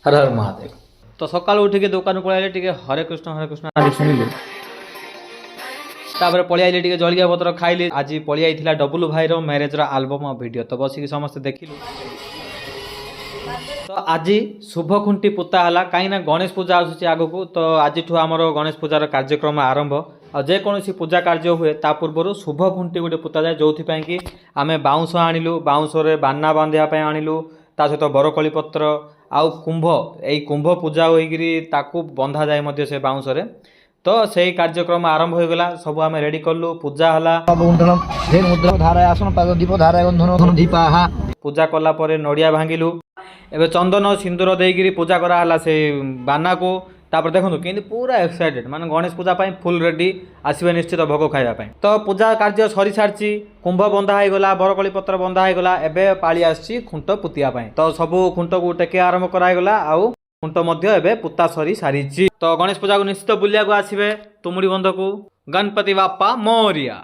हर हर महादेव। तो सकाल उठिके दुकान पळाइले टिके हरे कृष्ण आदि सुनिले तापर पळि आइले टिके जलिया पत्र खाइले। आज पळि आइथिला डबुल भाईर मैरेज रो एल्बम और वीडियो तो बसिक समस्त देखिलु। तो आज शुभ खुंटी पुता हला कहीं गणेश पूजा आसुची आगकू। तो आज आमर गणेश पूजार कार्यक्रम आरंभ आ जेकोसी पूजा कार्य हुए ता पूर्व शुभ खुंटी गोटे पुता जाए जो कि आम बाउंश आणिलु बाउंश बाना बांधापी आणिलु ता सहित बरकली पत्र आउ कुंभ यही कुंभ पूजा होकर बंधा जाए से बाउंश तो से कार्यक्रम आरंभ हो गला। सब आम रेडी कलु पूजा हला पूजा कला परे नड़िया भांगिलु एबे चंदन सिंदूर देकर पूजा कराला से बाना को। तापर देखो कि पूरा एक्साइटेड माने गणेश पूजा पाई फुल रेडी आसवे निश्चित भोग खाइबा। तो पूजा कार्य सरी सारी कुंभ बंधा होगला बरकली पत्र बंधा होगला एबे पाली आसी खुंट पुतिया पाई। तो सबू खुंट को टेके आरंभ करागला आउ खुंट मध्य एबे पुता सरी सारी। तो गणेश पूजा को निश्चित बुलिया को आसबे तुमुड़ी बंध को। गणपति बाप्पा मोरिया।